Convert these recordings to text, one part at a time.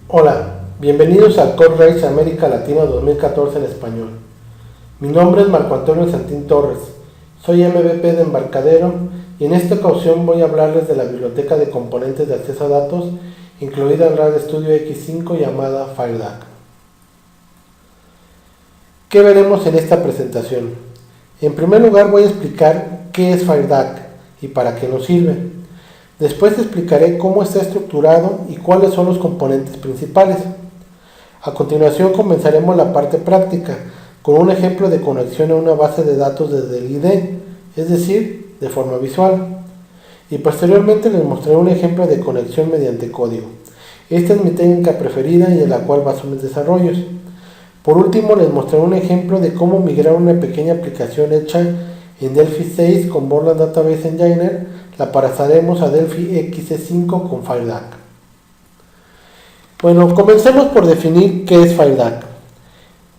Hola, bienvenidos al Code Race América Latina 2014 en español. Mi nombre es Marco Antonio Santín Torres, soy MVP de Embarcadero y en esta ocasión voy a hablarles de la biblioteca de componentes de acceso a datos incluida en RAD Studio X5 llamada FireDAC. ¿Qué veremos en esta presentación? En primer lugar voy a explicar qué es FireDAC y para qué nos sirve. Después explicaré cómo está estructurado y cuáles son los componentes principales. A continuación comenzaremos la parte práctica, con un ejemplo de conexión a una base de datos desde el IDE, es decir, de forma visual. Y posteriormente les mostraré un ejemplo de conexión mediante código. Esta es mi técnica preferida y en la cual baso mis desarrollos. Por último les mostraré un ejemplo de cómo migrar una pequeña aplicación hecha en Delphi 6 con Borland Database Engineer. La pasaremos a Delphi XC5 con FireDAC. Bueno, comencemos por definir qué es FireDAC.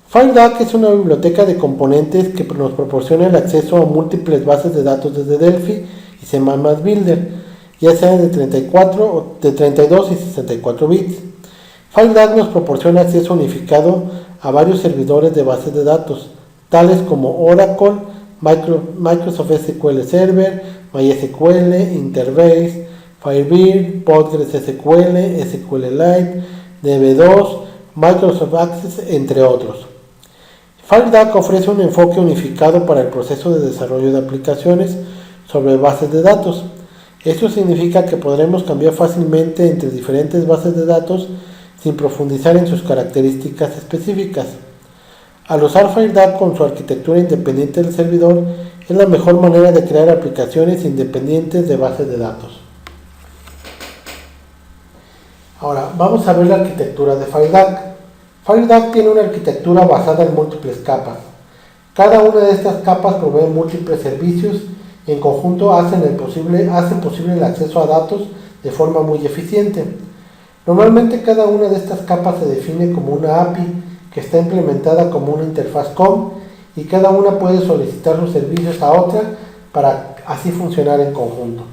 FireDAC es una biblioteca de componentes que nos proporciona el acceso a múltiples bases de datos desde Delphi y C++ Builder, ya sean de 32 y 64 bits. FireDAC nos proporciona acceso unificado a varios servidores de bases de datos, tales como Oracle, Microsoft SQL Server, MySQL, Interbase, Firebird, PostgreSQL, SQLite, DB2, Microsoft Access, entre otros. FireDAC ofrece un enfoque unificado para el proceso de desarrollo de aplicaciones sobre bases de datos. Esto significa que podremos cambiar fácilmente entre diferentes bases de datos sin profundizar en sus características específicas. Al usar FireDAC con su arquitectura independiente del servidor, es la mejor manera de crear aplicaciones independientes de bases de datos. Ahora, vamos a ver la arquitectura de FireDAC. FireDAC tiene una arquitectura basada en múltiples capas. Cada una de estas capas provee múltiples servicios y en conjunto hacen posible el acceso a datos de forma muy eficiente. Normalmente cada una de estas capas se define como una API que está implementada como una interfaz COM y cada una puede solicitar sus servicios a otra para así funcionar en conjunto.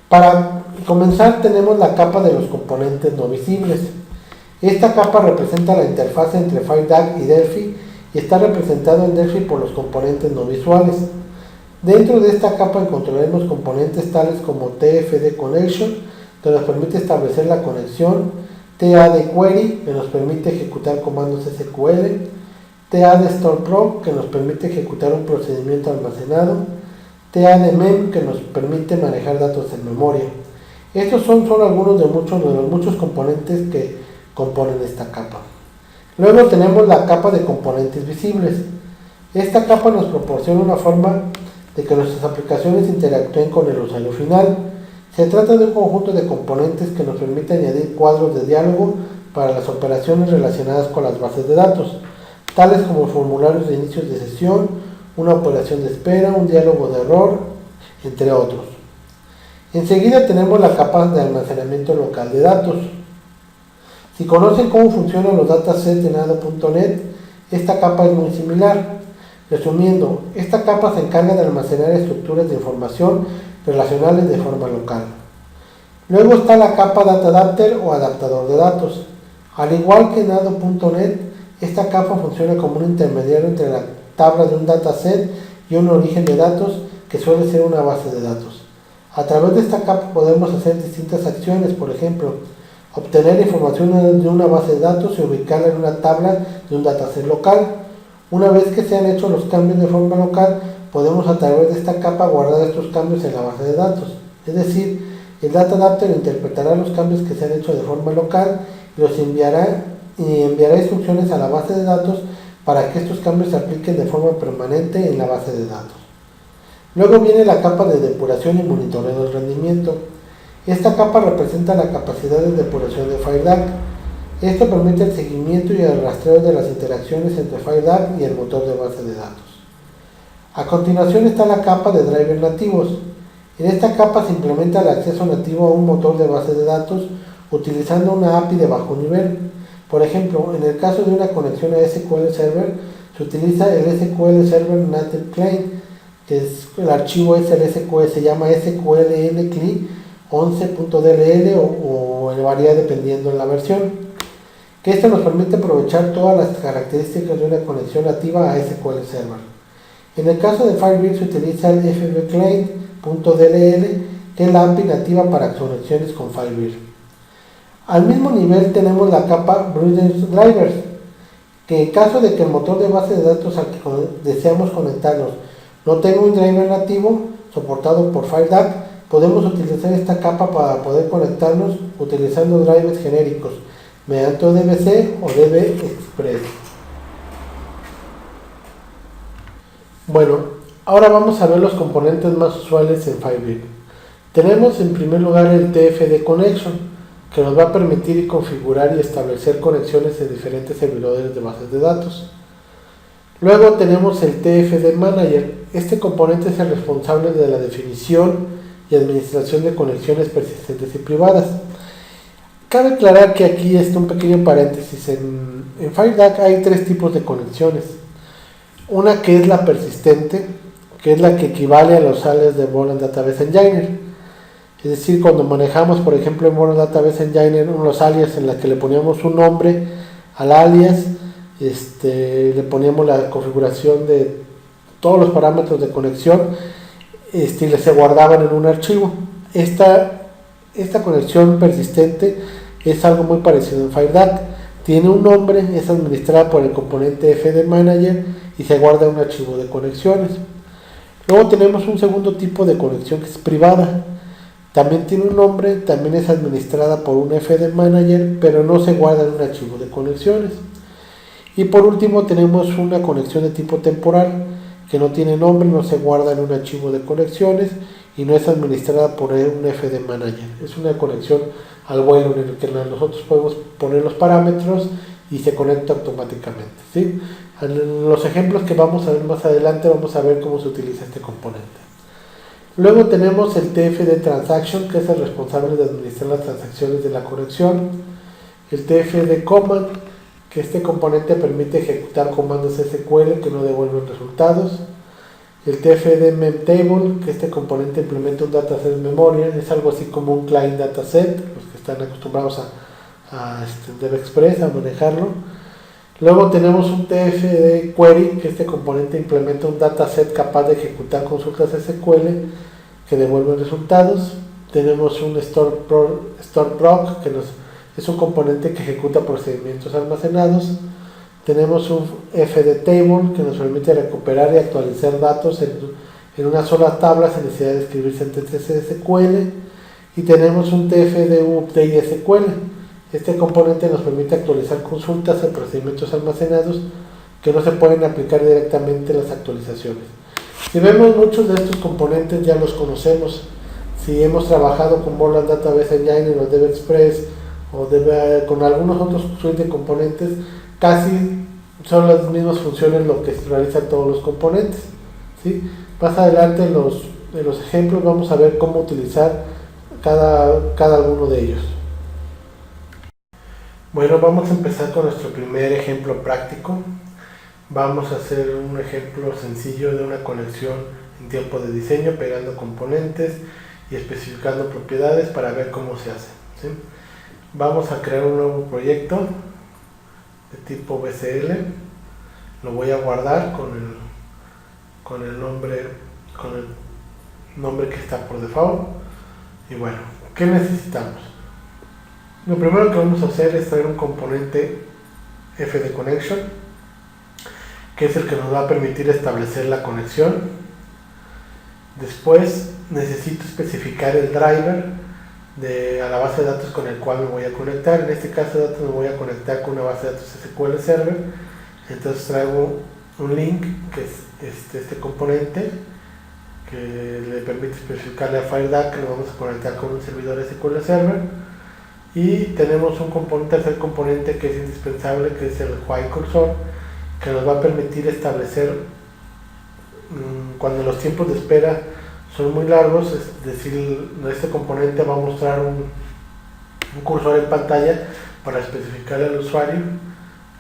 Para comenzar tenemos la capa de los componentes no visibles. Esta capa representa la interfaz entre FireDAC y Delphi y está representado en Delphi por los componentes no visuales. Dentro de esta capa encontraremos componentes tales como TFD Connection, que nos permite establecer la conexión, TAD Query, que nos permite ejecutar comandos SQL, TAD Store Pro, que nos permite ejecutar un procedimiento almacenado, TAD Mem, que nos permite manejar datos en memoria. Estos son solo algunos de los muchos componentes que componen esta capa. Luego tenemos la capa de componentes visibles. Esta capa nos proporciona una forma de que nuestras aplicaciones interactúen con el usuario final. Se trata de un conjunto de componentes que nos permite añadir cuadros de diálogo para las operaciones relacionadas con las bases de datos, tales como formularios de inicio de sesión, una operación de espera, un diálogo de error, entre otros. Enseguida tenemos la capa de almacenamiento local de datos. Si conocen cómo funcionan los datasets en ADO.NET, esta capa es muy similar. Resumiendo, esta capa se encarga de almacenar estructuras de información relacionales de forma local. Luego está la capa Data Adapter o adaptador de datos. Al igual que en ADO.NET, esta capa funciona como un intermediario entre la tabla de un dataset y un origen de datos que suele ser una base de datos. A través de esta capa podemos hacer distintas acciones, por ejemplo, obtener información de una base de datos y ubicarla en una tabla de un dataset local. Una vez que se han hecho los cambios de forma local, podemos a través de esta capa guardar estos cambios en la base de datos. Es decir, el Data Adapter interpretará los cambios que se han hecho de forma local y los enviará instrucciones a la base de datos para que estos cambios se apliquen de forma permanente en la base de datos. Luego viene la capa de depuración y monitoreo del rendimiento. Esta capa representa la capacidad de depuración de FireDAC. Esto permite el seguimiento y el rastreo de las interacciones entre FireDAC y el motor de base de datos. A continuación está la capa de drivers nativos. En esta capa se implementa el acceso nativo a un motor de base de datos utilizando una API de bajo nivel. Por ejemplo, en el caso de una conexión a SQL Server, se utiliza el SQL Server Native Client, que es el archivo SQL, se llama SQLNCLI 11.dll o varía dependiendo de la versión. que esto nos permite aprovechar todas las características de una conexión nativa a SQL Server. En el caso de Firebird se utiliza el fbclient.dll, que es la API nativa para conexiones con Firebird. Al mismo nivel tenemos la capa Brothers Drivers, que en caso de que el motor de base de datos al que deseamos conectarnos no tenga un driver nativo soportado por FireDAC, podemos utilizar esta capa para poder conectarnos utilizando drivers genéricos mediante ODBC o DB-Express. Bueno, ahora vamos a ver los componentes más usuales en Firebird. Tenemos en primer lugar el TFD Connection, que nos va a permitir configurar y establecer conexiones en diferentes servidores de bases de datos. Luego tenemos el TFD Manager. Este componente es el responsable de la definición y administración de conexiones persistentes y privadas. Cabe aclarar que aquí está un pequeño paréntesis. En FireDAC hay tres tipos de conexiones. Una que es la persistente, que es la que equivale a los alias de Modern Database Engineer. Es decir, cuando manejamos, por ejemplo, en Modern Database Engineer, unos alias en la que le poníamos un nombre al alias, le poníamos la configuración de todos los parámetros de conexión, y se guardaban en un archivo. Esta conexión persistente es algo muy parecido en FireDAC. Tiene un nombre, es administrada por el componente FD Manager y se guarda en un archivo de conexiones. Luego tenemos un segundo tipo de conexión que es privada. También tiene un nombre, también es administrada por un FD Manager, pero no se guarda en un archivo de conexiones. Y por último tenemos una conexión de tipo temporal, que no tiene nombre, no se guarda en un archivo de conexiones y no es administrada por un FD Manager. Es una conexión al vuelo en el que nosotros podemos poner los parámetros y se conecta automáticamente, ¿sí? En los ejemplos que vamos a ver más adelante vamos a ver cómo se utiliza este componente. Luego tenemos el TFD Transaction, que es el responsable de administrar las transacciones de la conexión. El TFD Command, que este componente permite ejecutar comandos SQL que no devuelven resultados. El TFD Memtable, que este componente implementa un dataset en memoria, es algo así como un client dataset, los que están acostumbrados a DevExpress, a manejarlo. Luego tenemos un TFD Query, que este componente implementa un dataset capaz de ejecutar consultas SQL que devuelven resultados. Tenemos un StoreProc, que es un componente que ejecuta procedimientos almacenados. Tenemos un FD Table, que nos permite recuperar y actualizar datos en una sola tabla sin necesidad de escribir sentencias SQL. Y tenemos un TFD Update SQL. Este componente nos permite actualizar consultas en procedimientos almacenados que no se pueden aplicar directamente en las actualizaciones. Si vemos, muchos de estos componentes ya los conocemos. Si hemos trabajado con Modern Database Engine o DevExpress o con algunos otros suites de componentes, casi son las mismas funciones lo que realizan todos los componentes, ¿sí? Más adelante en los ejemplos vamos a ver cómo utilizar cada uno de ellos. Bueno, vamos a empezar con nuestro primer ejemplo práctico. Vamos a hacer un ejemplo sencillo de una conexión en tiempo de diseño, pegando componentes y especificando propiedades para ver cómo se hace, ¿sí? Vamos a crear un nuevo proyecto de tipo BCL. Lo voy a guardar con el nombre que está por default. Y bueno, ¿qué necesitamos? Lo primero que vamos a hacer es traer un componente FD Connection, que es el que nos va a permitir establecer la conexión. Después necesito especificar el driver a la base de datos con el cual me voy a conectar. En este caso de datos me voy a conectar con una base de datos SQL Server. Entonces traigo un link, que es este componente, que le permite especificarle a FireDAC que lo vamos a conectar con un servidor SQL Server. Y tenemos un tercer componente que es indispensable, que es el while cursor, que nos va a permitir establecer cuando los tiempos de espera son muy largos, es decir, este componente va a mostrar un cursor en pantalla para especificarle al usuario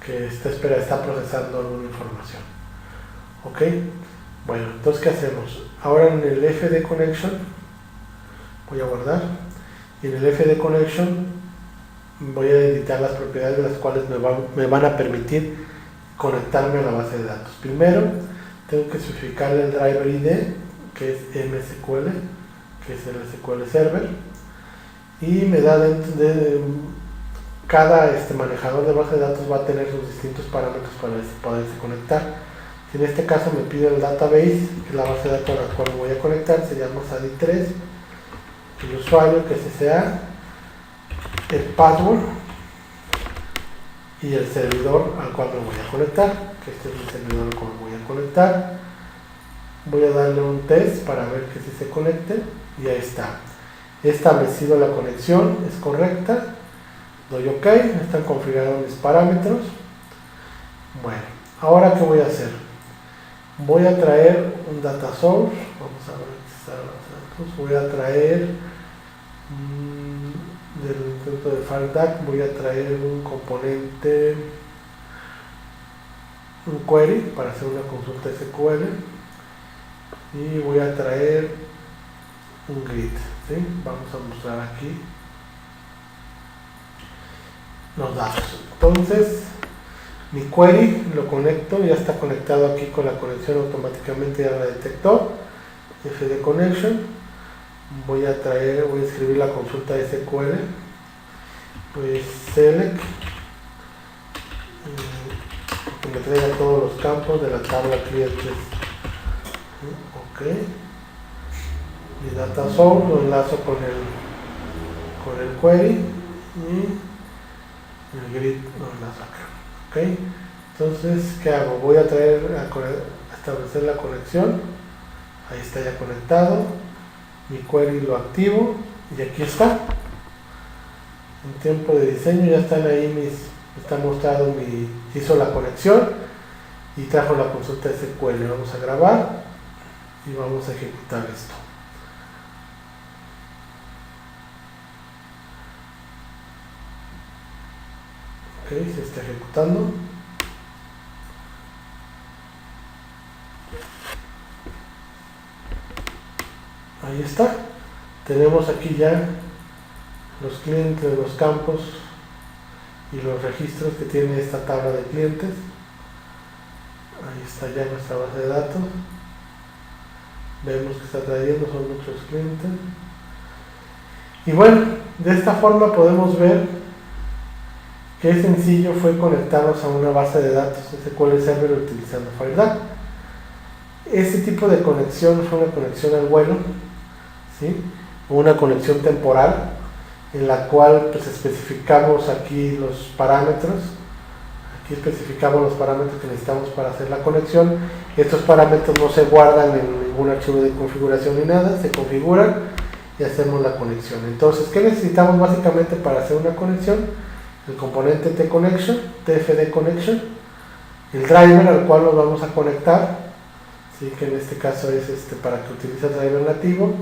que esta espera está procesando alguna información. Ok, bueno, entonces ¿qué hacemos? Ahora en el FD Connection voy a guardar, y en el FD Connection voy a editar las propiedades de las cuales me van a permitir conectarme a la base de datos. Primero, tengo que especificarle el driver ID, que es MSQL, que es el SQL Server, y me da dentro de cada manejador de base de datos va a tener sus distintos parámetros para poderse conectar. Si en este caso me pide el database, que es la base de datos a la cual me voy a conectar, se llama SADI3, el usuario que es SSA, el password y el servidor al cual me voy a conectar, que este es el servidor al cual me voy a conectar. Voy a darle un test para ver que si se conecte, y ahí está. He establecido la conexión, es correcta, doy OK, están configurados mis parámetros. Bueno, ahora ¿qué voy a hacer? Voy a traer un data source, vamos a ver si está los datos. Voy a traer dentro de FireDuck, voy a traer un componente, un query para hacer una consulta SQL, y voy a traer un grid, ¿sí? Vamos a mostrar aquí los datos. Entonces mi query lo conecto, ya está conectado aquí con la conexión, automáticamente ya la detectó, fd connection. Voy a escribir la consulta SQL, pues select, que me traiga todos los campos de la tabla clientes. OK, mi data source lo enlazo con el query, y el grid lo enlazo acá. OK, entonces ¿qué hago? Voy a establecer la conexión, ahí está ya conectado, mi query lo activo y aquí está. En tiempo de diseño ya están ahí está mostrado hizo la conexión y trajo la consulta SQL. Vamos a grabar y vamos a ejecutar esto. OK, se está ejecutando. Ahí está. Tenemos aquí ya los clientes, los campos y los registros que tiene esta tabla de clientes. Ahí está ya nuestra base de datos. Vemos que está trayendo, son muchos clientes. Y bueno, de esta forma podemos ver qué sencillo fue conectarnos a una base de datos SQL Server utilizando FireDuck. Este tipo de conexión fue una conexión al vuelo, ¿sí? Una conexión temporal, en la cual pues especificamos aquí los parámetros. Aquí especificamos los parámetros que necesitamos para hacer la conexión. Estos parámetros no se guardan en ningún archivo de configuración ni nada, se configuran y hacemos la conexión. Entonces, ¿qué necesitamos básicamente para hacer una conexión? El componente TFD connection, el driver al cual nos vamos a conectar, ¿sí? Que en este caso es para que utilice el driver nativo,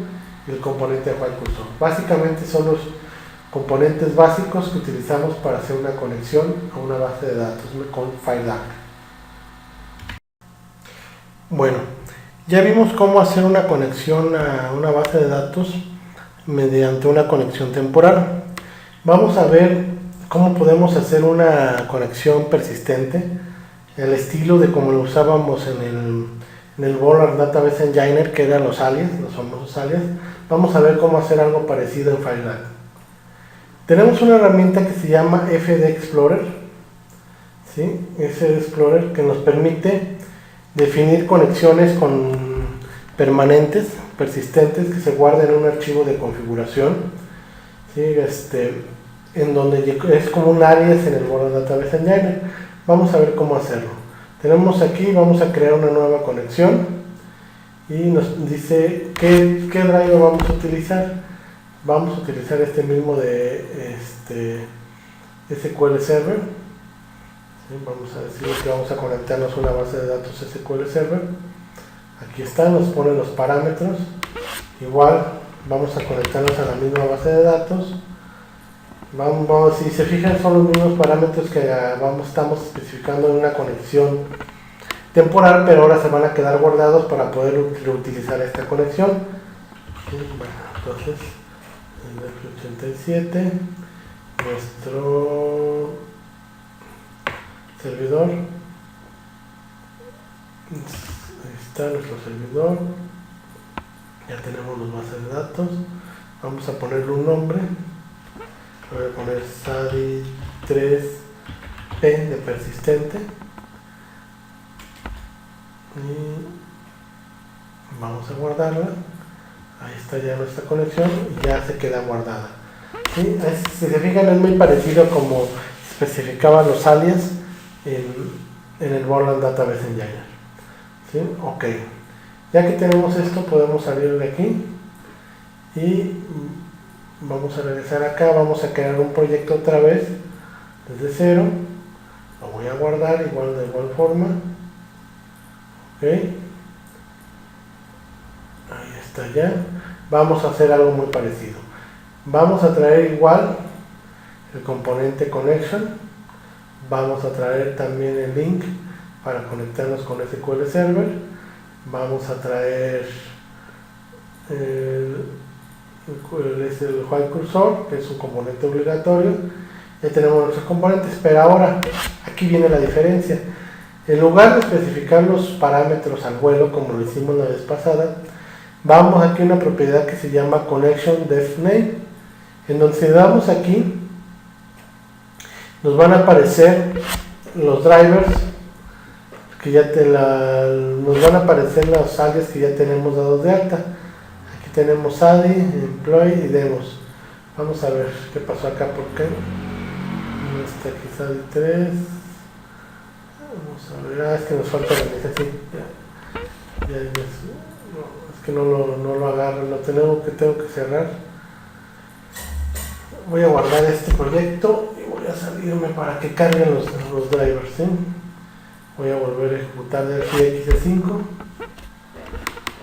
y el componente de file cursor. Básicamente son los componentes básicos que utilizamos para hacer una conexión a una base de datos con FireDuck. Bueno, ya vimos cómo hacer una conexión a una base de datos mediante una conexión temporal. Vamos a ver cómo podemos hacer una conexión persistente, el estilo de como lo usábamos en el Bollard Database Engine, que eran los alias, los famosos alias. Vamos a ver cómo hacer algo parecido en FireDuck. Tenemos una herramienta que se llama FD Explorer, ¿sí? FD Explorer, que nos permite definir conexiones permanentes, persistentes, que se guarden en un archivo de configuración, ¿sí? En donde es como un alias en el Bollard Database Engine. Vamos a ver cómo hacerlo. Tenemos aquí, vamos a crear una nueva conexión y nos dice qué driver vamos a utilizar. Vamos a utilizar este mismo de SQL Server. ¿Sí? Vamos a decir que vamos a conectarnos a una base de datos SQL Server. Aquí está, nos pone los parámetros. Igual vamos a conectarnos a la misma base de datos. Si se fijan, son los mismos parámetros que estamos especificando en una conexión temporal, pero ahora se van a quedar guardados para poder reutilizar esta conexión. ¿Sí? Bueno, entonces el F87, nuestro servidor. Ahí está nuestro servidor. Ya tenemos los bases de datos. Vamos a ponerle un nombre. Voy a poner SADI3P de persistente. Y vamos a guardarla. Ahí está ya nuestra conexión y ya se queda guardada. ¿Sí? Si se fijan, es muy parecido como especificaban los alias en el Borland Database Engine. ¿Sí? Ok. Ya que tenemos esto, podemos salir de aquí y vamos a regresar acá. Vamos a crear un proyecto otra vez desde cero. Lo voy a guardar de igual forma. Ok. Ahí está ya. Vamos a hacer algo muy parecido. Vamos a traer igual el componente connection. Vamos a traer también el link para conectarnos con SQL Server. Vamos a traer el while cursor, que es un componente obligatorio. Ya tenemos nuestros componentes, pero ahora aquí viene la diferencia. En lugar de especificar los parámetros al vuelo como lo hicimos la vez pasada, vamos aquí a una propiedad que se llama Connection Def Name, en donde si damos aquí nos van a aparecer los drivers que ya nos van a aparecer los alias que ya tenemos dados de alta. Aquí tenemos ADI, Employee y Demos. Vamos a ver qué pasó acá, porque no está aquí SADI3. Vamos a ver, es que nos falta la lista, sí. No, es que no lo agarro, tengo que cerrar. Voy a guardar este proyecto y voy a salirme para que carguen los drivers, ¿sí? Voy a volver a ejecutar de aquí exe5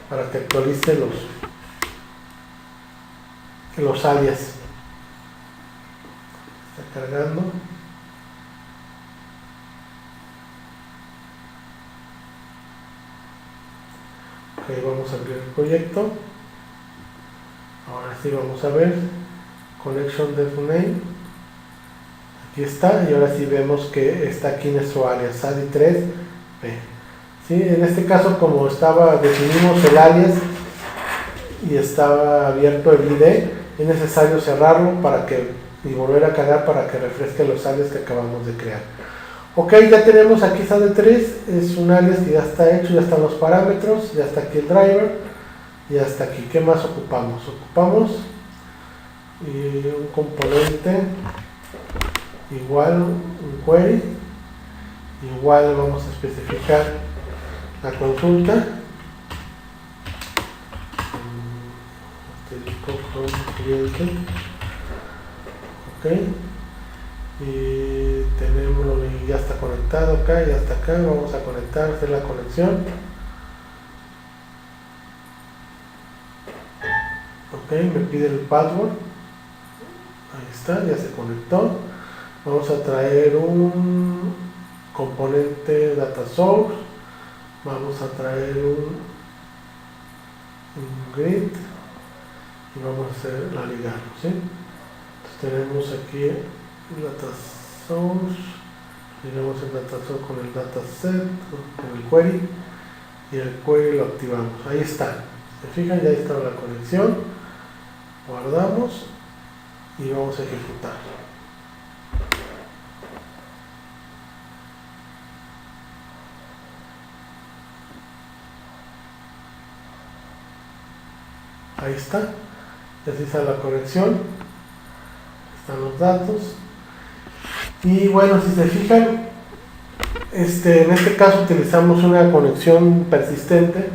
para que actualice los alias. Está cargando. Ok, vamos a abrir el proyecto. Ahora sí vamos a ver Connection Def Name. Aquí está, y ahora sí vemos que está aquí nuestro alias SADI3P. ¿Sí? En este caso, como definimos el alias y estaba abierto el ID, es necesario cerrarlo y volver a cargar para que refresque los alias que acabamos de crear. Ok, ya tenemos aquí SADI3, es un alias que ya está hecho, ya están los parámetros, ya está aquí el driver, y hasta aquí. ¿Qué más ocupamos? Ocupamos un componente igual, un query, igual vamos a especificar la consulta, cliente, ok, y ya está conectado acá, ya está acá. Vamos a conectar, hacer la conexión. Ok, me pide el password, ahí está, ya se conectó. Vamos a traer un componente data source, vamos a traer un grid y vamos a hacer la liga, ¿sí? Entonces tenemos aquí el data source, ligamos el data source con el dataset, con el query, y el query lo activamos. Ahí está, se fijan, ya está la conexión. Guardamos y vamos a ejecutar. Ahí está, ya se hizo la conexión, están los datos. Y bueno, si se fijan, en este caso utilizamos una conexión persistente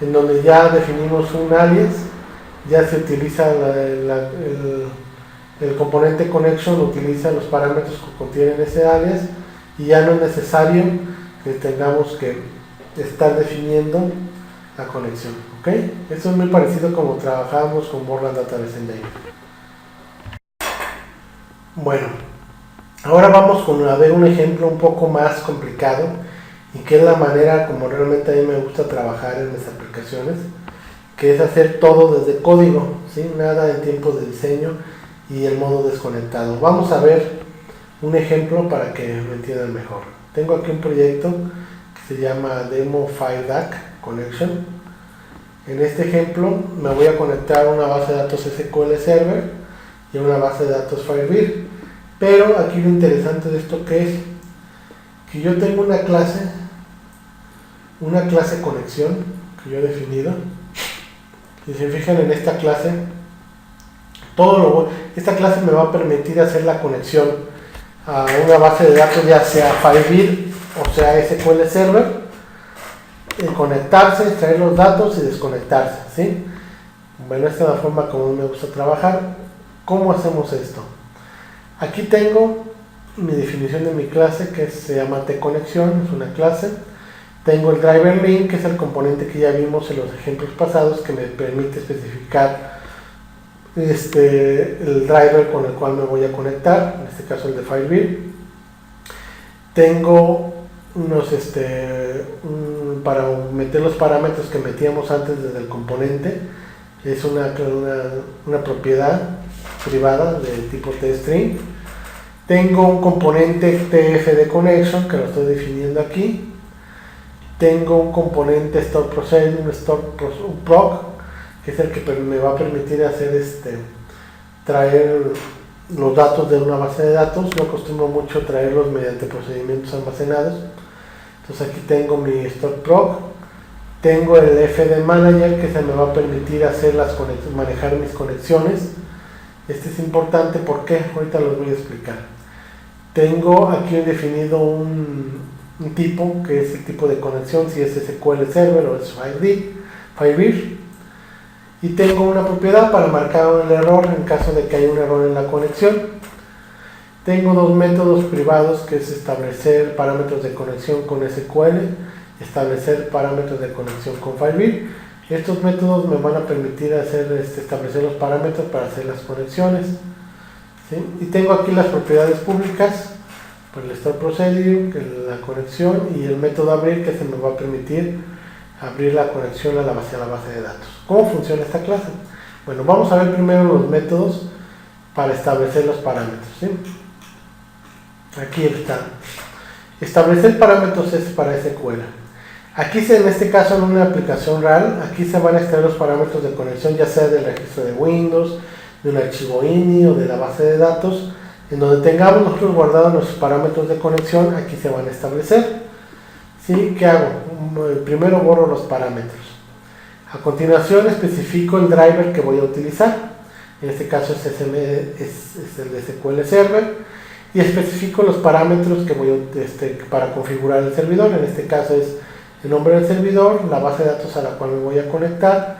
en donde ya definimos un alias, ya se utiliza el componente connection, utiliza los parámetros que contienen ese alias, y ya no es necesario que tengamos que estar definiendo la conexión. ¿Ok? Esto es muy parecido como trabajábamos con Borland Database Engine. Bueno, ahora vamos a ver un ejemplo un poco más complicado, y que es la manera como realmente a mí me gusta trabajar en mis aplicaciones, que es hacer todo desde código, ¿sí? Nada en tiempos de diseño, y el modo desconectado. Vamos a ver un ejemplo para que lo entiendan mejor. Tengo aquí un proyecto que se llama Demo FileDAC Connection. En este ejemplo me voy a conectar a una base de datos SQL Server y a una base de datos Firebird. Pero aquí lo interesante de esto que es que yo tengo una clase conexión que yo he definido. Si se fijan en esta clase, esta clase me va a permitir hacer la conexión a una base de datos, ya sea Firebird o sea SQL Server, conectarse, extraer los datos y desconectarse, ¿sí? Bueno, esta es la forma como me gusta trabajar. ¿Cómo hacemos esto? Aquí tengo mi definición de mi clase que se llama tConexión, es una clase. Tengo el driver link, que es el componente que ya vimos en los ejemplos pasados, que me permite especificar el driver con el cual me voy a conectar, en este caso el de Firebird. Tengo para meter los parámetros que metíamos antes desde el componente, es una propiedad privada de tipo tString. Tengo un componente tfdConnection que lo estoy definiendo aquí. Tengo un componente storeProcedure, un proc, que es el que me va a permitir hacer traer los datos de una base de datos. Yo acostumbro mucho traerlos mediante procedimientos almacenados. Entonces aquí tengo mi storeProc. Tengo el fdManager, que se me va a permitir hacer manejar mis conexiones. Este es importante porque ahorita los voy a explicar. Tengo aquí definido un tipo, que es el tipo de conexión, si es SQL Server o es Firebird. Y tengo una propiedad para marcar el error en caso de que haya un error en la conexión. Tengo dos métodos privados, que es establecer parámetros de conexión con SQL, establecer parámetros de conexión con Firebird. Estos métodos me van a permitir establecer los parámetros para hacer las conexiones, ¿sí? Y tengo aquí las propiedades públicas, por el storeProcedure, que es la conexión, y el método abrir, que se me va a permitir abrir la conexión a la base de datos. ¿Cómo funciona esta clase? Bueno, vamos a ver primero los métodos para establecer los parámetros, ¿sí? Aquí está. Establecer parámetros es para SQL. Aquí, en este caso, en una aplicación real, aquí se van a extraer los parámetros de conexión, ya sea del registro de Windows, de un archivo INI o de la base de datos. En donde tengamos nosotros guardados nuestros parámetros de conexión, aquí se van a establecer. ¿Sí? ¿Qué hago? Primero borro los parámetros. A continuación especifico el driver que voy a utilizar. En este caso es el de SQL Server. Y especifico los parámetros que voy para configurar el servidor. En este caso es el nombre del servidor, la base de datos a la cual me voy a conectar,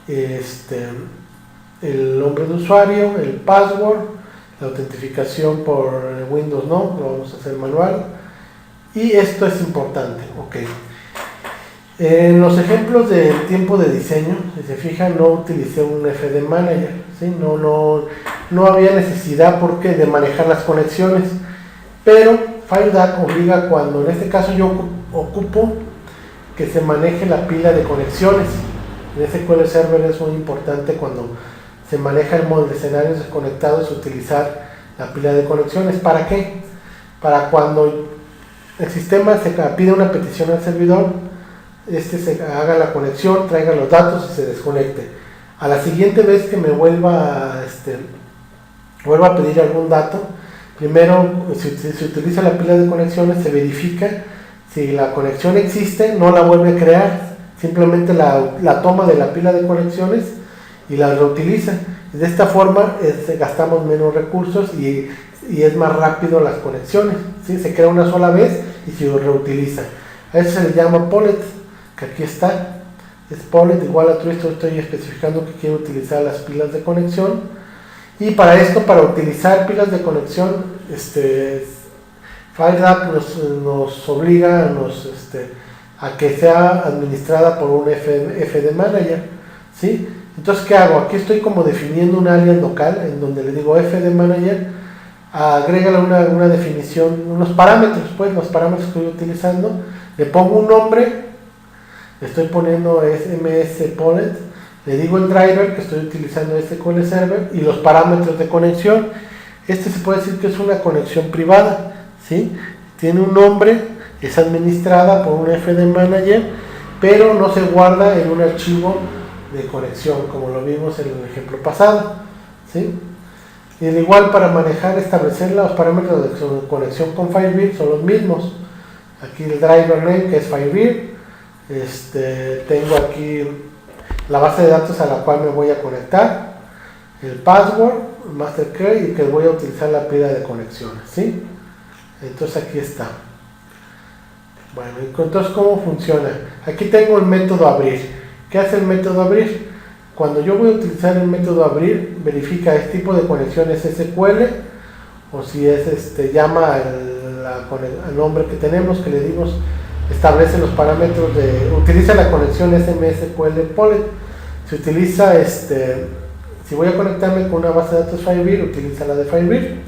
el nombre de usuario, el password, la autentificación por Windows no, lo vamos a hacer manual. Y esto es importante, ok. En los ejemplos de tiempo de diseño, si se fijan, no utilicé un fdManager, ¿sí? No había necesidad de manejar las conexiones, pero FireDAC obliga cuando, en este caso yo ocupo que se maneje la pila de conexiones. En SQL Server es muy importante cuando se maneja el modo de escenarios desconectados utilizar la pila de conexiones. ¿Para qué? Para cuando el sistema se pide una petición al servidor, se haga la conexión, traiga los datos y se desconecte. A la siguiente vez que me vuelva a pedir algún dato, primero si se utiliza la pila de conexiones, se verifica si la conexión existe, no la vuelve a crear, simplemente la toma de la pila de conexiones y la reutiliza. De esta forma gastamos menos recursos y es más rápido las conexiones, ¿sí? Se crea una sola vez y se reutiliza. A eso se le llama pollet, que aquí está, es pollet igual a true. Estoy especificando que quiero utilizar las pilas de conexión. Y para esto, para utilizar pilas de conexión, FireDAC nos obliga a que sea administrada por un fdManager, ¿sí? Entonces, ¿qué hago? Aquí estoy como definiendo un alias local en donde le digo fdManager, agrégale una definición, unos parámetros, pues los parámetros que estoy utilizando, le pongo un nombre, estoy poniendo ms pollet, le digo el driver que estoy utilizando SQL Server y los parámetros de conexión. Este se puede decir que es una conexión privada, ¿sí? Tiene un nombre, es administrada por un FD Manager, pero no se guarda en un archivo de conexión, como lo vimos en el ejemplo pasado, ¿sí? Y al igual, para manejar, establecer los parámetros de conexión con Firebird son los mismos. Aquí el driver name, que es Firebird. Tengo aquí la base de datos a la cual me voy a conectar, el password, master key, y que voy a utilizar la pila de conexiones, ¿sí? Entonces aquí está. Bueno, entonces, ¿cómo funciona? Aquí tengo el método abrir. ¿Qué hace el método abrir? Cuando yo voy a utilizar el método abrir, verifica el tipo de conexión es SQL, o si es llama el nombre que tenemos, que le dimos, establece los parámetros utiliza la conexión SMSQL Polet. Si utiliza si voy a conectarme con una base de datos Firebird, utiliza la de Firebird.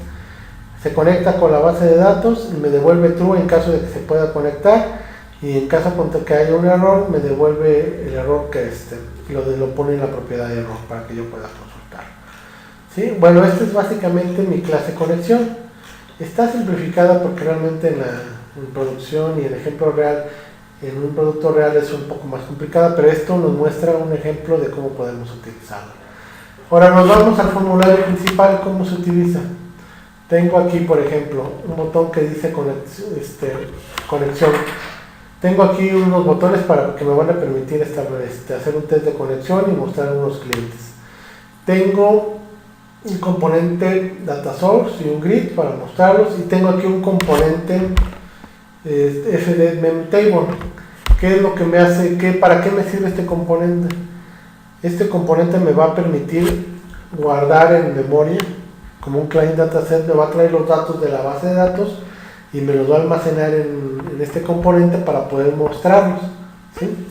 Se conecta con la base de datos y me devuelve true en caso de que se pueda conectar, y en caso de que haya un error me devuelve el error que lo pone en la propiedad de error para que yo pueda consultar, ¿sí? Bueno, esta es básicamente mi clase conexión. Está simplificada porque realmente en producción y en ejemplo real, en un producto real, es un poco más complicada, pero esto nos muestra un ejemplo de cómo podemos utilizarlo. Ahora nos vamos al formulario principal. ¿Cómo se utiliza? Tengo aquí, por ejemplo, un botón que dice conexión. Tengo aquí unos botones que me van a permitir hacer un test de conexión y mostrar unos clientes. Tengo un componente data source y un grid para mostrarlos, y tengo aquí un componente FD mem table. ¿Qué es lo que me hace? ¿Para qué me sirve este componente? Este componente me va a permitir guardar en memoria, como un client dataset. Me va a traer los datos de la base de datos y me los va a almacenar en este componente para poder mostrarlos, ¿sí?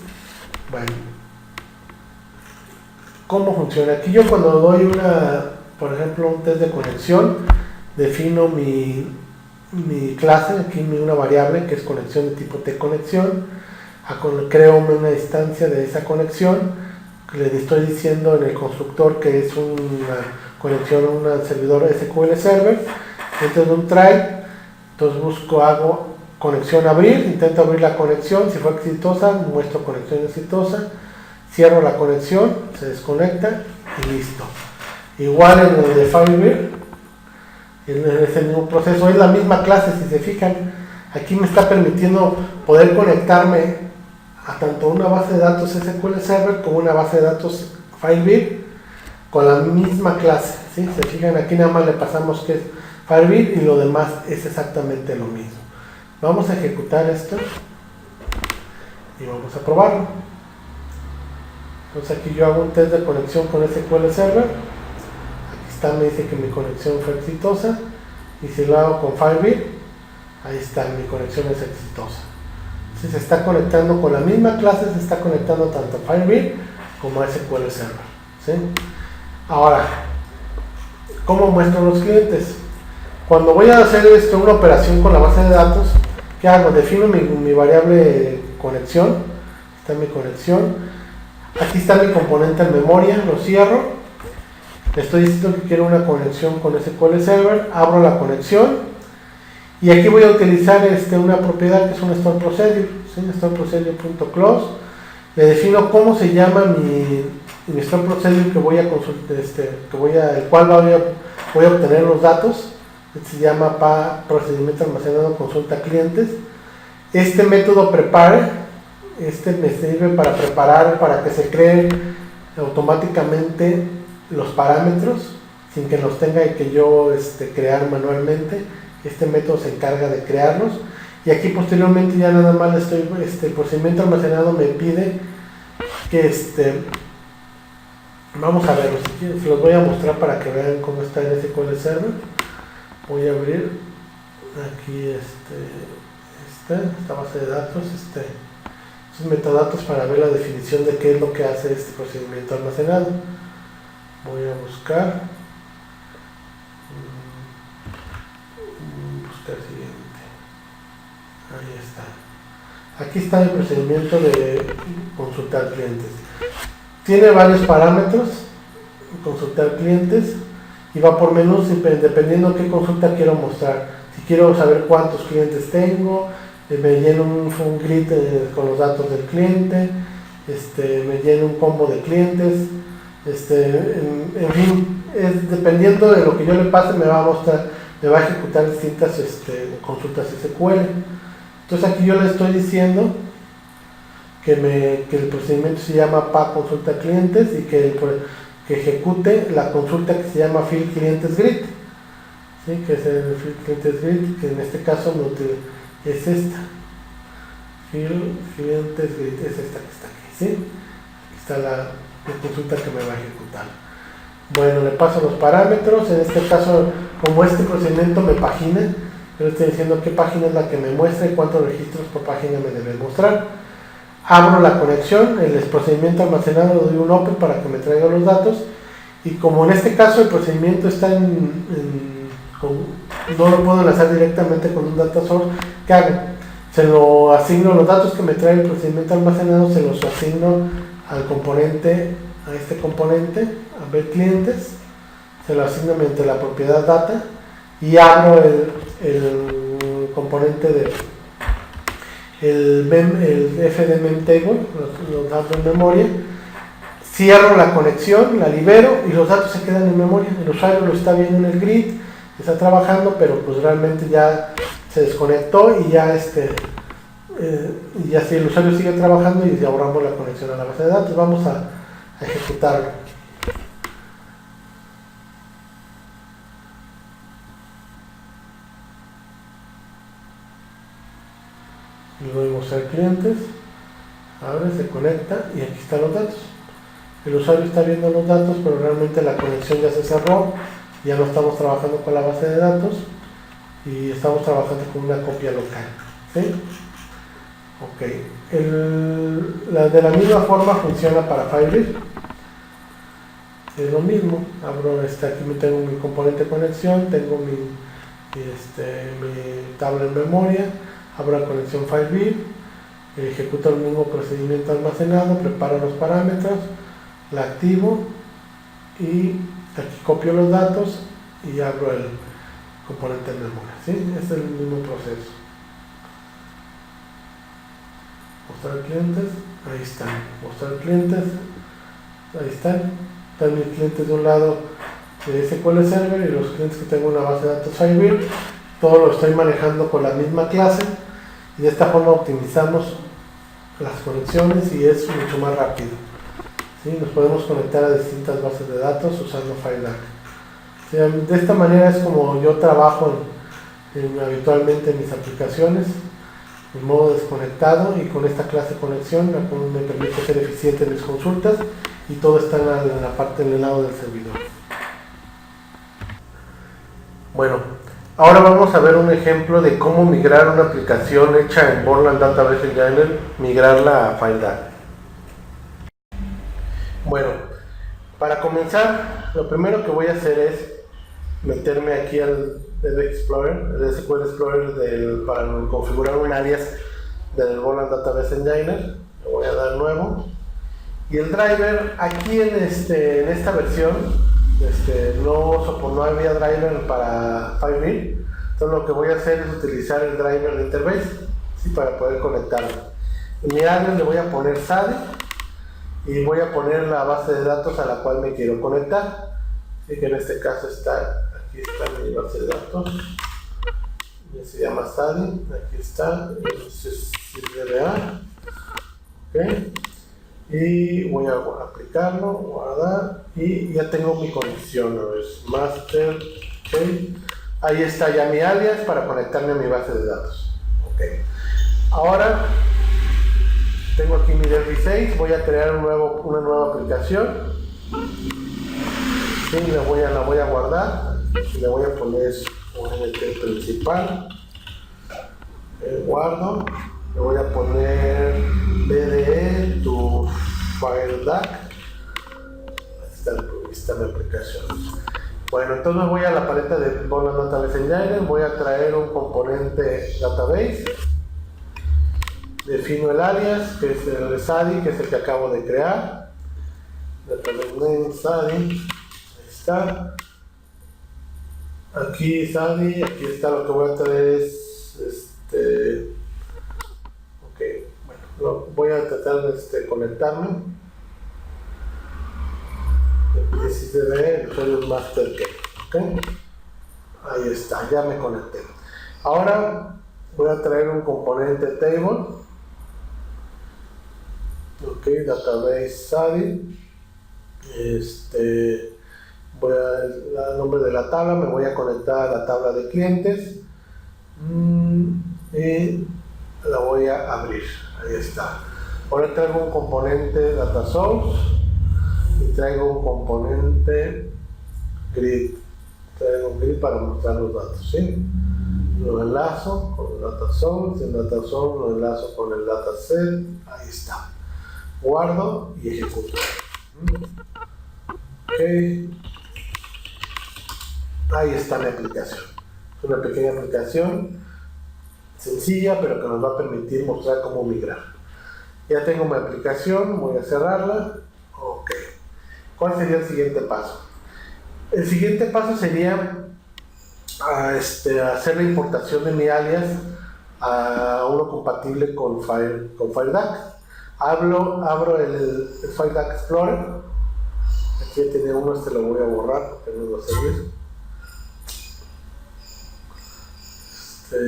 Bueno, ¿cómo funciona? Aquí yo, cuando doy por ejemplo, un test de conexión, defino mi clase, aquí una variable que es conexión de tipo tConexión, creo una instancia de esa conexión. Le estoy diciendo en el constructor que es una conexión a un servidor SQL Server. Entonces un try, entonces hago conexión abrir, intento abrir la conexión. Si fue exitosa, muestro conexión exitosa, cierro la conexión, se desconecta y listo. Igual en el de Firebird, es el mismo proceso, es la misma clase. Si se fijan, aquí me está permitiendo poder conectarme a tanto una base de datos SQL Server como una base de datos Firebird con la misma clase, ¿sí? Se fijan, aquí nada más le pasamos que es Firebird y lo demás es exactamente lo mismo. Vamos a ejecutar esto y vamos a probarlo. Entonces aquí yo hago un test de conexión con SQL Server. Aquí está, me dice que mi conexión fue exitosa, y si lo hago con Firebird, ahí está, mi conexión es exitosa. Si se está conectando con la misma clase, se está conectando tanto a Firebird como a SQL Server, ¿sí? Ahora, ¿cómo muestro los clientes? Cuando voy a hacer una operación con la base de datos, ¿qué hago? Defino mi variable conexión. Está mi conexión. Aquí está mi componente en memoria, lo cierro. Le estoy diciendo que quiero una conexión con SQL Server, abro la conexión. Y aquí voy a utilizar una propiedad que es un store procedure, ¿sí? Store procedure.close. Le defino cómo se llama mi store procedure que voy a consultar, el cual voy a obtener los datos. Se llama procedimiento almacenado consulta clientes. Este método prepare, me sirve para preparar, para que se creen automáticamente los parámetros sin que los tenga que yo crear manualmente. Este método se encarga de crearlos, y aquí posteriormente ya nada más el procedimiento almacenado me pide que vamos a verlos. Se los voy a mostrar para que vean cómo está en SQL Server. Voy a abrir aquí esta base de datos, estos metadatos, para ver la definición de qué es lo que hace este procedimiento almacenado. Voy a buscar siguiente. Ahí está. Aquí está el procedimiento de consultar clientes. Tiene varios parámetros, consultar clientes, y va por menús dependiendo qué consulta quiero mostrar. Si quiero saber cuántos clientes tengo, me lleno un grid con los datos del cliente, me lleno un combo de clientes, en fin, dependiendo de lo que yo le pase me va a mostrar, me va a ejecutar distintas consultas SQL. Entonces aquí yo le estoy diciendo que el procedimiento se llama PA consulta clientes y que ejecute la consulta que se llama field clientes grid, ¿sí? Que es el field clientes grid, que en este caso es esta field clientes grid, es esta que está aquí, ¿sí? Aquí está la consulta que me va a ejecutar. Bueno, le paso los parámetros. En este caso, como este procedimiento me pagina, yo le estoy diciendo qué página es la que me muestra y cuántos registros por página me debe mostrar. Abro la conexión, el procedimiento almacenado, le doy un open para que me traiga los datos, y como en este caso el procedimiento está no lo puedo enlazar directamente con un data source, ¿qué hago? Se lo asigno, los datos que me trae el procedimiento almacenado se los asigno al componente, a este componente, a ver clientes, se lo asigno mediante la propiedad data, y abro el componente de el fd memtable, los datos en memoria, cierro la conexión, la libero y los datos se quedan en memoria. El usuario lo está viendo en el grid, está trabajando, pero pues realmente ya se desconectó y ya y ya si el usuario sigue trabajando y ya borramos la conexión a la base de datos. Vamos a ejecutarlo. Le doy mostrar clientes, abre, se conecta y aquí están los datos. El usuario está viendo los datos, pero realmente la conexión ya se cerró, ya no estamos trabajando con la base de datos y estamos trabajando con una copia local, ¿sí? Ok, de la misma forma funciona para Firebird. Es lo mismo, abro aquí tengo mi componente de conexión, tengo mi tabla en memoria, abro la conexión Firebird, ejecuto el mismo procedimiento almacenado, preparo los parámetros, la activo y aquí copio los datos y abro el componente en memoria, ¿sí? Este es el mismo proceso. Mostrar clientes, ahí están. Mostrar clientes, ahí están. Están mis clientes de un lado de SQL Server y los clientes que tengo en una base de datos Firebird. Todo lo estoy manejando con la misma clase y de esta forma optimizamos las conexiones y es mucho más rápido, ¿sí? Nos podemos conectar a distintas bases de datos usando FileDAC. ¿Sí? De esta manera es como yo trabajo habitualmente en mis aplicaciones, en modo desconectado, y con esta clase de conexión me permite ser eficiente en mis consultas y todo está en la parte del lado del servidor. Bueno, ahora vamos a ver un ejemplo de cómo migrar una aplicación hecha en Borland Database Engine, migrarla a FileDAC. Bueno, para comenzar, lo primero que voy a hacer es meterme aquí al DB Explorer, el SQL Explorer para configurar un alias del Borland Database Engine. Le voy a dar nuevo. Y el driver, aquí en esta versión, no había driver para Firebird. Entonces lo que voy a hacer es utilizar el driver de Interbase, ¿sí? Para poder conectarlo. En mi alias le voy a poner SADE y voy a poner la base de datos a la cual me quiero conectar. Así que en este caso aquí está mi base de datos, se llama SADE, aquí está, es DBA, okay. Y voy a aplicarlo, guardar y ya tengo mi conexión, es master, okay. Ahí está ya mi alias para conectarme a mi base de datos, okay. Ahora tengo aquí mi Derby 6, voy a crear una nueva aplicación, sí, la voy a guardar y le voy a poner el principal, guardo, le voy a poner BDE to FileDAC. Está mi aplicación. Bueno, entonces voy a la paleta de Borland Database Engine, voy a traer un componente database, defino el alias, que es el SADI, que es el que acabo de crear, Name Sadi, ahí está. Aquí Sadi, aquí está. Lo que voy a traer es ok, bueno, voy a tratar de conectarme. Y si se ve el usuario master key, ok, ahí está, ya me conecté. Ahora voy a traer un componente table, ok, database Sadi. Voy a dar el nombre de la tabla, me voy a conectar a la tabla de clientes y la voy a abrir. Ahí está. Ahora traigo un componente data source y traigo un componente grid. Traigo un grid para mostrar los datos, ¿sí? Lo enlazo con el data source, el data source lo enlazo con el dataset. Ahí está. Guardo y ejecuto. Ok, ahí está mi aplicación. Es una pequeña aplicación sencilla, pero que nos va a permitir mostrar cómo migrar. Ya tengo mi aplicación, voy a cerrarla. Ok, ¿cuál sería el siguiente paso? El siguiente paso sería hacer la importación de mi alias a uno compatible con FireDAC. Abro el FireDAC Explorer. Aquí ya tenía uno, lo voy a borrar porque no va a servir.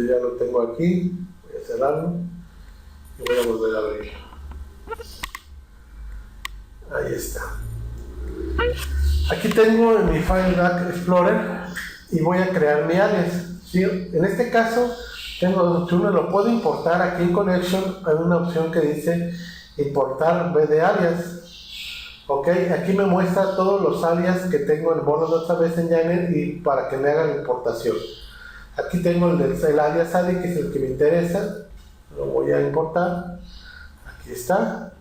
Ya lo tengo aquí, voy a cerrarlo y voy a volver a abrirlo. Ahí está. Aquí tengo mi FireDAC Explorer y voy a crear mi alias, ¿sí? En este caso tengo dos opciones. Lo puedo importar aquí en Connection. Hay una opción que dice importar BD alias. Ok, aquí me muestra todos los alias que tengo en Borland Database Engine y para que me haga la importación. Aquí tengo el alias Sadi, que es el que me interesa. Lo voy a importar. Aquí está.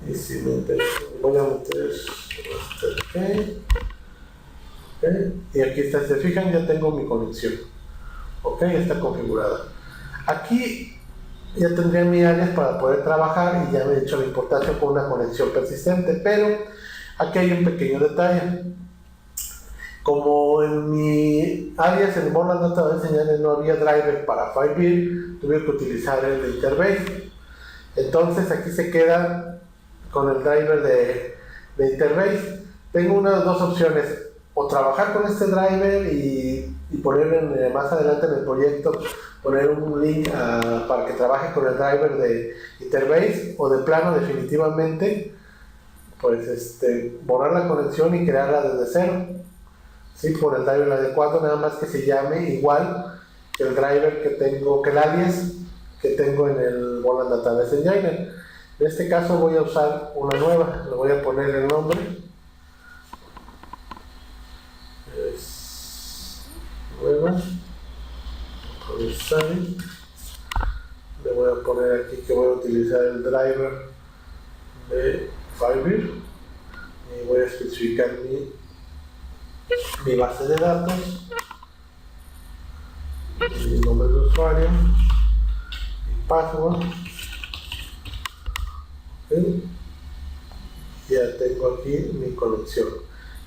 Y si me interesa, voy a meter okay. Y aquí está, si se fijan, ya tengo mi conexión. Ok, ya está configurada. Aquí ya tendría mi alias para poder trabajar y ya me he hecho la importación con una conexión persistente, pero aquí hay un pequeño detalle. Como en mi alias en Borland Database Engine no había driver para FireBear, tuve que utilizar el de Interbase. Entonces aquí se queda con el driver de Interbase. Tengo dos opciones: o trabajar con este driver y poner más adelante en el proyecto, poner un link para que trabaje con el driver de Interbase, o de plano definitivamente pues borrar la conexión y crearla desde cero, ¿sí? Por el driver adecuado, nada más que se llame igual que el driver que tengo, que el alias que tengo en el Borland Database Engine. En este caso voy a usar una nueva, le voy a poner el nombre. Nueva. Le voy a poner aquí que voy a utilizar el driver de FireBear y voy a especificar mi base de datos, mi nombre de usuario, mi password. ¿Okay? Ya tengo aquí mi conexión.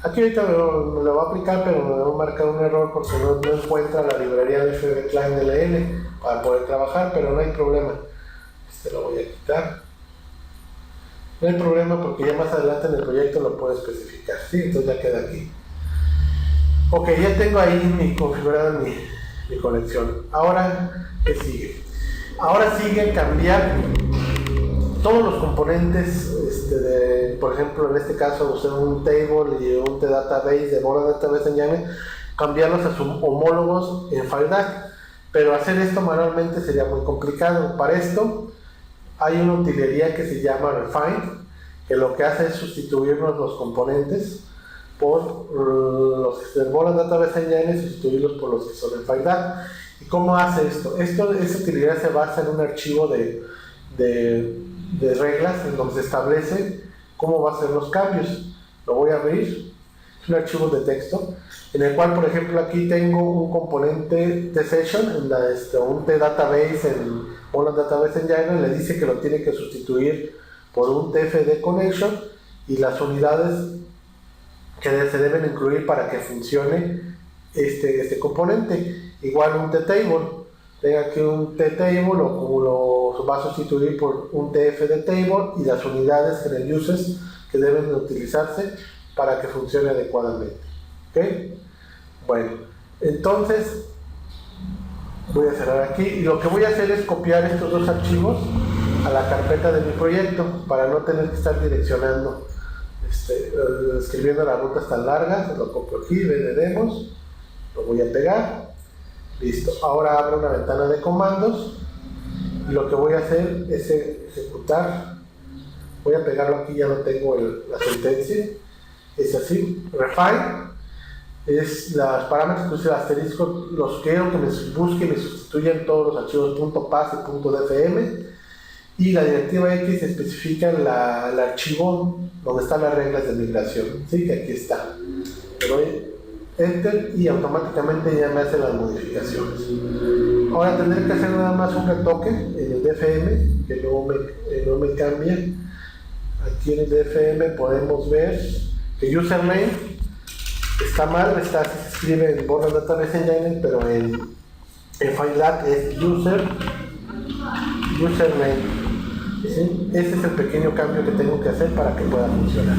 Aquí ahorita me lo va a aplicar, pero me va a marcar un error porque no encuentra la librería de FBClientLN para poder trabajar, pero no hay problema. Lo voy a quitar. No hay problema porque ya más adelante en el proyecto lo puedo especificar, ¿sí? Entonces ya queda aquí. Ok, ya tengo ahí configurada mi conexión. Ahora, ¿qué sigue? Ahora sigue cambiar todos los componentes, por ejemplo, en este caso usé un table y un database de Borland Database Engine, cambiarlos a sus homólogos en FireDAC, pero hacer esto manualmente sería muy complicado. Para esto hay una utilería que se llama Refine, que lo que hace es sustituirnos los componentes por los del Borland Database Engine y sustituirlos por los que son en FireDAC. ¿Y cómo hace esto? Esa utilidad se basa en un archivo de reglas en donde se establece cómo va a ser los cambios. Lo voy a abrir. Es un archivo de texto en el cual, por ejemplo, aquí tengo un componente tsession, un database en Borland Database Engine, le dice que lo tiene que sustituir por un tfd connection y las unidades que se deben incluir para que funcione este componente. Igual un T-table, tenga aquí un T-table o lo va a sustituir por un TF-table y las unidades en el uses que deben utilizarse para que funcione adecuadamente. ¿Ok? Bueno, entonces voy a cerrar aquí y lo que voy a hacer es copiar estos dos archivos a la carpeta de mi proyecto para no tener que estar direccionando, escribiendo las rutas tan largas. Lo copio aquí, demos, lo voy a pegar, listo. Ahora abro una ventana de comandos y lo que voy a hacer es ejecutar. Voy a pegarlo aquí, ya no tengo la sentencia, es así, refine. Es los parámetros que use el asterisco, los quiero que me busque y me sustituyan todos los archivos .pas y .dfm, y la directiva X especifica el archivo donde están las reglas de migración, ¿sí? Que aquí está. Le doy Enter y automáticamente ya me hace las modificaciones. Ahora tendré que hacer nada más un retoque en el DFM, que no me cambia. Aquí en el DFM podemos ver que username está mal, así se escribe en Borland Database Engine, pero en FileDAC es username. ¿Sí? Ese es el pequeño cambio que tengo que hacer para que pueda funcionar.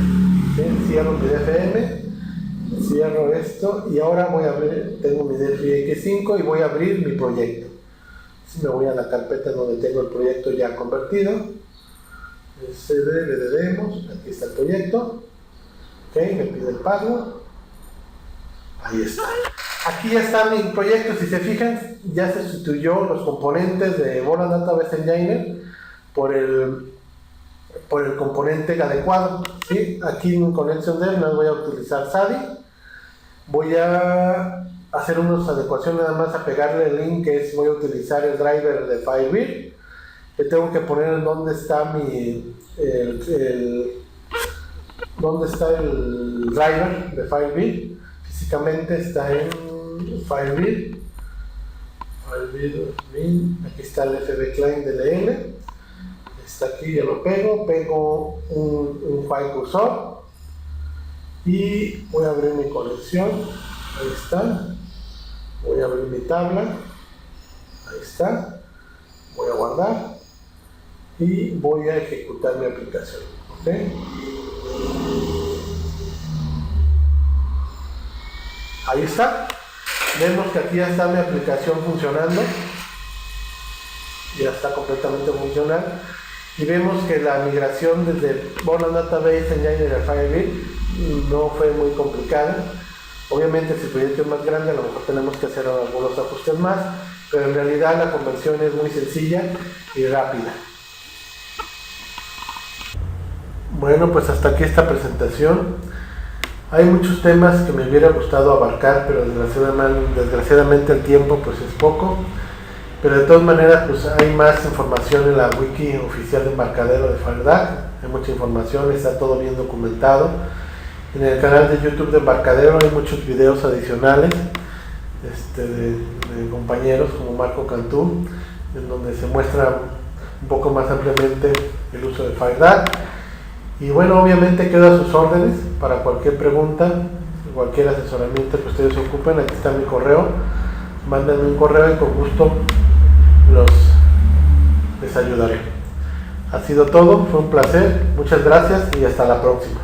¿Sí? Cierro mi DFM, cierro esto y ahora voy a abrir, tengo mi DFX5 y voy a abrir mi proyecto. ¿Sí? Me voy a la carpeta donde tengo el proyecto ya convertido. CD, demos, aquí está el proyecto. Ok, me pide el password. Ahí está. Aquí ya está mi proyecto. Si se fijan, ya se sustituyó los componentes de Borland Database Engine por el componente adecuado. ¿Sí? Aquí en Connection Dev no voy a utilizar SADI. Voy a hacer unas adecuaciones nada más a pegarle el link que es, voy a utilizar el driver de FileBeat. Le tengo que poner en dónde está dónde está el driver de FileBeat. Físicamente está en FileBeat, aquí está el FB Client DLL, está aquí, ya lo pego un file cursor y voy a abrir mi colección, ahí está, voy a abrir mi tabla, ahí está, voy a guardar y voy a ejecutar mi aplicación. ¿Okay? Ahí está, vemos que aquí ya está mi aplicación funcionando, ya está completamente funcional y vemos que la migración desde Borland Database Engine a FileBeat no fue muy complicada. Obviamente si el proyecto es más grande a lo mejor tenemos que hacer algunos ajustes más, pero en realidad la conversión es muy sencilla y rápida. Bueno, pues hasta aquí esta presentación. Hay muchos temas que me hubiera gustado abarcar, pero desgraciadamente el tiempo pues es poco. Pero de todas maneras pues hay más información en la wiki oficial de Embarcadero de FileDAC. Hay mucha información, está todo bien documentado. En el canal de YouTube de Embarcadero hay muchos videos adicionales de compañeros como Marco Cantú, en donde se muestra un poco más ampliamente el uso de FileDAC. Y bueno, obviamente quedo a sus órdenes para cualquier pregunta, cualquier asesoramiento que ustedes ocupen. Aquí está mi correo, mándenme un correo y con gusto les ayudaré. Ha sido todo, fue un placer, muchas gracias y hasta la próxima.